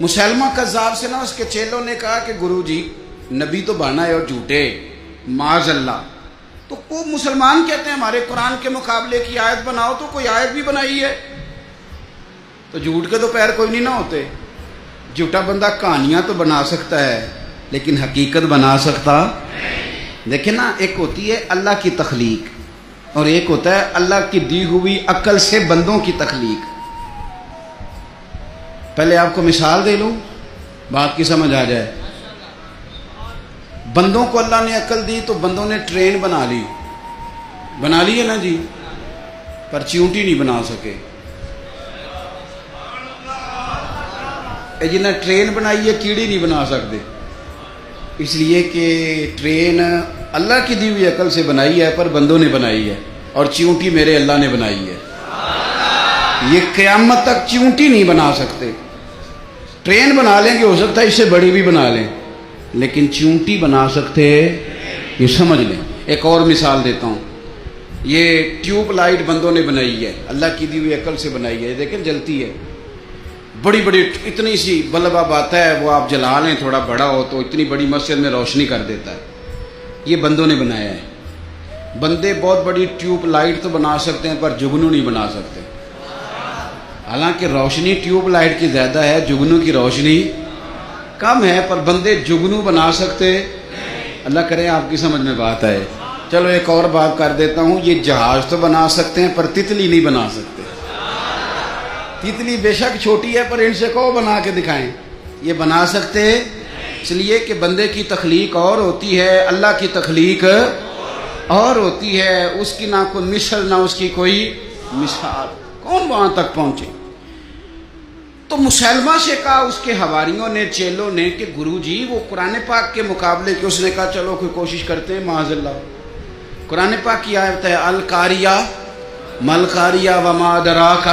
مسلمہ کذاب سے نا اس کے چیلوں نے کہا کہ گرو جی نبی تو بنا ہے اور جھوٹے معاذ اللہ. تو وہ مسلمان کہتے ہیں ہمارے قرآن کے مقابلے کی آیت بناؤ، تو کوئی آیت بھی بنائی ہے. تو جھوٹ کے تو پیر کوئی نہیں نہ ہوتے. جھوٹا بندہ کہانیاں تو بنا سکتا ہے لیکن حقیقت بنا سکتا. دیکھیں نا، ایک ہوتی ہے اللہ کی تخلیق اور ایک ہوتا ہے اللہ کی دی ہوئی عقل سے بندوں کی تخلیق. پہلے آپ کو مثال دے لوں بات کی سمجھ آ جائے. بندوں کو اللہ نے عقل دی تو بندوں نے ٹرین بنا لی ہے نا جی، پر چیونٹی نہیں بنا سکے. جنہیں ٹرین بنائی ہے کیڑی نہیں بنا سکتے، اس لیے کہ ٹرین اللہ کی دی ہوئی عقل سے بنائی ہے پر بندوں نے بنائی ہے، اور چیونٹی میرے اللہ نے بنائی ہے. یہ قیامت تک چیونٹی نہیں بنا سکتے. ٹرین بنا لیں گے، ہو سکتا ہے اس سے بڑی بھی بنا لیں، لیکن چیونٹی بنا سکتے یہ سمجھ لیں. ایک اور مثال دیتا ہوں. یہ ٹیوب لائٹ بندوں نے بنائی ہے، اللہ کی دی ہوئی عقل سے بنائی ہے. دیکھیں جلتی ہے، بڑی بڑی اتنی سی بلب اب آتا ہے، وہ آپ جلا لیں تھوڑا بڑا ہو تو اتنی بڑی مسجد میں روشنی کر دیتا ہے. یہ بندوں نے بنایا ہے. بندے بہت بڑی ٹیوب لائٹ تو بنا سکتے ہیں پر جگنو نہیں بنا سکتے. حالانکہ روشنی ٹیوب لائٹ کی زیادہ ہے، جگنو کی روشنی کم ہے، پر بندے جگنو بنا سکتے. اللہ کرے آپ کی سمجھ میں بات آئے. چلو ایک اور بات کر دیتا ہوں. یہ جہاز تو بنا سکتے ہیں پر تتلی نہیں بنا سکتے. تتلی بے شک چھوٹی ہے پر ان سے کہو بنا کے دکھائیں، یہ بنا سکتے. اس لیے کہ بندے کی تخلیق اور ہوتی ہے، اللہ کی تخلیق اور ہوتی ہے. اس کی نہ کوئی مثل نہ اس کی کوئی مثال. کون وہاں تک پہنچے؟ تو مسلمہ سے کہا اس کے حواریوں نے، چیلوں نے، کہ گرو جی وہ قرآن پاک کے مقابلے کے. اس نے کہا چلو کوئی کوشش کرتے ہیں. معاذ اللہ، قرآن پاک کی آیت ہے القاریہ ملقاریہ وما ادراک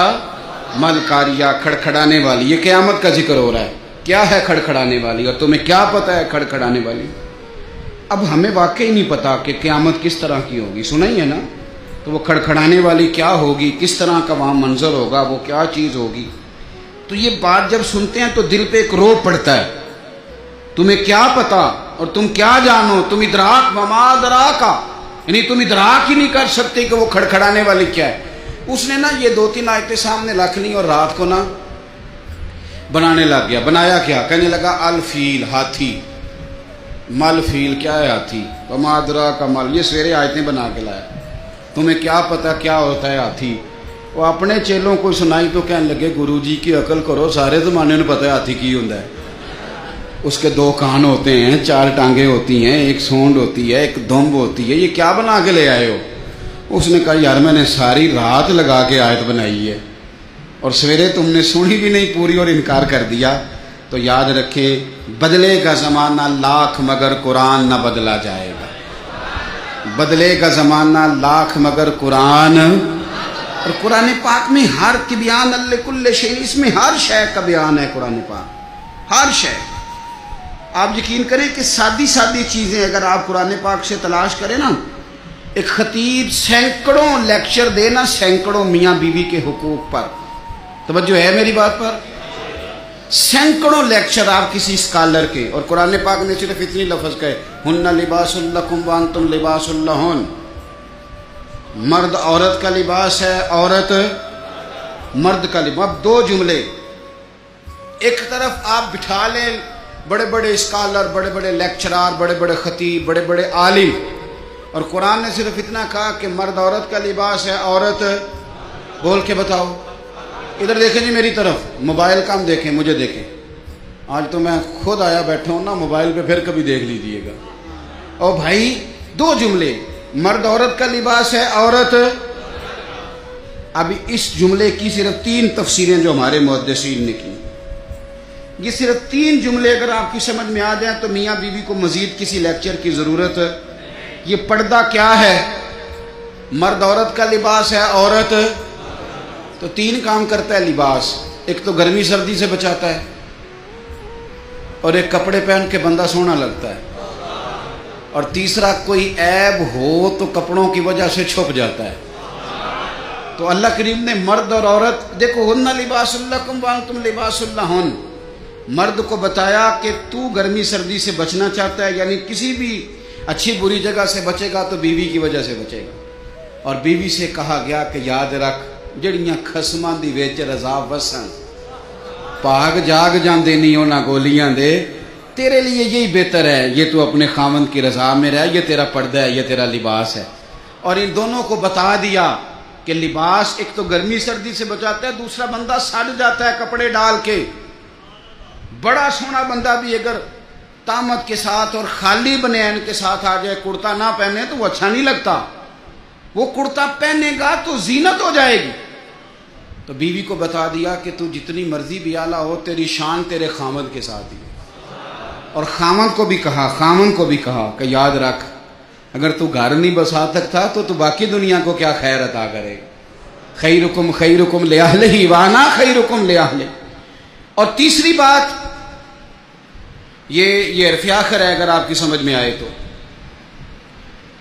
ملقاریہ، کھڑکھڑانے والی. یہ قیامت کا ذکر ہو رہا ہے. کیا ہے کھڑکھڑانے والی؟ اور تمہیں کیا پتہ ہے کھڑکھڑانے والی؟ اب ہمیں واقعی نہیں پتا کہ قیامت کس طرح کی ہوگی. سنا ہی ہے نا. تو وہ کھڑکھڑانے والی کیا ہوگی، کس طرح کا وہاں منظر ہوگا، وہ کیا چیز ہوگی. تو یہ بات جب سنتے ہیں تو دل پہ ایک رو پڑتا ہے. تمہیں کیا پتا اور تم کیا جانو، تم ادراک وما ادراک، یعنی تم ادراک ہی نہیں کر سکتے کہ وہ کھڑکھڑانے والی کیا ہے. اس نے نا یہ 2-3 آیتیں سامنے رکھ لی اور رات کو نا بنانے لگ گیا. بنایا کیا؟ کہنے لگا الفیل، ہاتھی. مل فیل کیا ہے؟ ہاتھی. وما ادراک مل، یہ سویرے آیتیں بنا کے لایا. تمہیں کیا پتا کیا ہوتا ہے ہاتھی. وہ اپنے چیلوں کو سنائی تو کہنے لگے گرو جی کی عقل کرو، سارے زمانے میں پتہ ہے ہاتھی کی ہوتا ہے. اس کے 2 کان ہوتے ہیں، 4 ٹانگیں ہوتی ہیں، ایک سونڈ ہوتی ہے، ایک دمب ہوتی ہے. یہ کیا بنا کے لے آئے ہو؟ اس نے کہا یار میں نے ساری رات لگا کے آیت بنائی ہے اور سویرے تم نے سنی بھی نہیں پوری اور انکار کر دیا. تو یاد رکھے بدلے گا زمانہ لاکھ مگر قرآن نہ بدلا جائے گا. بدلے گا زمانہ لاکھ مگر قرآن. اور قرآن پاک میں ہر بیان لکل شیء، اس میں ہر شے کا بیان ہے. قرآن پاک ہر شے. آپ یقین کریں کہ سادی سادی چیزیں اگر آپ قرآن پاک سے تلاش کریں نا، ایک خطیب سینکڑوں لیکچر دینا سینکڑوں میاں بیوی کے حقوق پر. توجہ ہے میری بات پر؟ سینکڑوں لیکچر آپ کسی اسکالر کے. اور قرآن پاک نے صرف اتنی لفظ کہے ہن لباس لکم وانتم لباس لہن. مرد عورت کا لباس ہے، عورت مرد کا لباس. اب 2 جملے ایک طرف آپ بٹھا لیں بڑے بڑے اسکالر، بڑے بڑے لیکچرار، بڑے بڑے خطیب، بڑے بڑے عالم، اور قرآن نے صرف اتنا کہا کہ مرد عورت کا لباس ہے، عورت بول کے بتاؤ. ادھر دیکھیں جی میری طرف، موبائل کم دیکھیں، مجھے دیکھیں. آج تو میں خود آیا بیٹھا ہوں نا موبائل پہ، پھر کبھی دیکھ لیجیے گا. اور بھائی 2 جملے، مرد عورت کا لباس ہے، عورت. اب اس جملے کی صرف 3 تفسیریں جو ہمارے محدثین نے کی. یہ صرف 3 جملے اگر آپ کی سمجھ میں آ جائیں تو میاں بیوی کو مزید کسی لیکچر کی ضرورت. یہ پردہ کیا ہے؟ مرد عورت کا لباس ہے، عورت. تو 3 کام کرتا ہے لباس. ایک تو گرمی سردی سے بچاتا ہے، اور ایک کپڑے پہن کے بندہ سونا لگتا ہے، اور تیسرا کوئی عیب ہو تو کپڑوں کی وجہ سے چھپ جاتا ہے. تو اللہ کریم نے مرد اور عورت دیکھو، ہن لباس لکم وانتم لباس لہن. مرد کو بتایا کہ تو گرمی سردی سے بچنا چاہتا ہے، یعنی کسی بھی اچھی بری جگہ سے بچے گا تو بیوی کی وجہ سے بچے گا. اور بیوی سے کہا گیا کہ یاد رکھ جڑیاں خسماں دی وچ رضا وسن پاگ جاگ جاندے نہیں ہونا گولیاں دے، تیرے لیے یہی بہتر ہے، یہ تو اپنے خامند کی رضا میں رہ، یہ تیرا پردہ ہے، یہ تیرا لباس ہے. اور ان دونوں کو بتا دیا کہ لباس ایک تو گرمی سردی سے بچاتا ہے، دوسرا بندہ سڑ جاتا ہے کپڑے ڈال کے. بڑا سونا بندہ بھی اگر طامت کے ساتھ اور خالی بنیان کے ساتھ آ جائے، کرتا نہ پہنے تو وہ اچھا نہیں لگتا. وہ کرتا پہنے گا تو زینت ہو جائے گی. تو بیوی کو بتا دیا کہ تو جتنی مرضی بھی اعلیٰ ہو، تیری شان تیرے خامند کے ساتھ ہی. اور خامند کو بھی کہا کہ یاد رکھ اگر تو گھر نہیں بسا سکتا تو باقی دنیا کو کیا خیر عطا کرے. خیرکم لأہلہ وانا خیرکم لأہلہ. اور تیسری بات یہ عرف آخر ہے، اگر آپ کی سمجھ میں آئے تو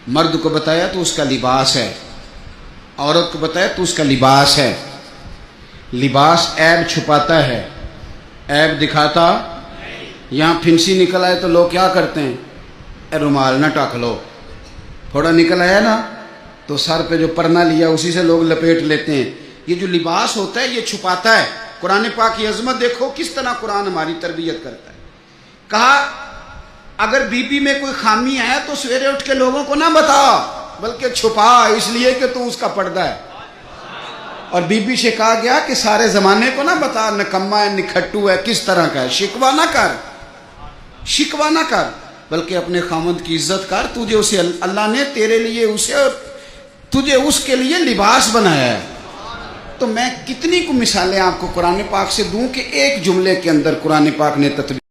مرد کو بتایا تو اس کا لباس ہے، عورت کو بتایا تو اس کا لباس ہے. لباس عیب چھپاتا ہے، عیب دکھاتا. یہاں پھنسی نکل آئے تو لوگ کیا کرتے ہیں، اے رومال نہ ٹک لو. تھوڑا نکل آیا نا تو سر پہ جو پرنا لیا اسی سے لوگ لپیٹ لیتے ہیں. یہ جو لباس ہوتا ہے یہ چھپاتا ہے. قرآن پاک کی عظمت دیکھو کس طرح قرآن ہماری تربیت کرتا ہے. کہا اگر بی میں کوئی خامی ہے تو سویرے اٹھ کے لوگوں کو نہ بتا بلکہ چھپا، اس لیے کہ تو اس کا پردہ ہے. اور بی سے کہا گیا کہ سارے زمانے کو نہ بتا نکما ہے نکھٹو ہے کس طرح کا ہے. شکوہ نہ کر بلکہ اپنے خامند کی عزت کر. تجھے اسے اللہ نے تیرے لیے اسے اور تجھے اس کے لیے لباس بنایا ہے. تو میں کتنی کو مثالیں آپ کو قرآن پاک سے دوں کہ ایک جملے کے اندر قرآن پاک نے تطبیق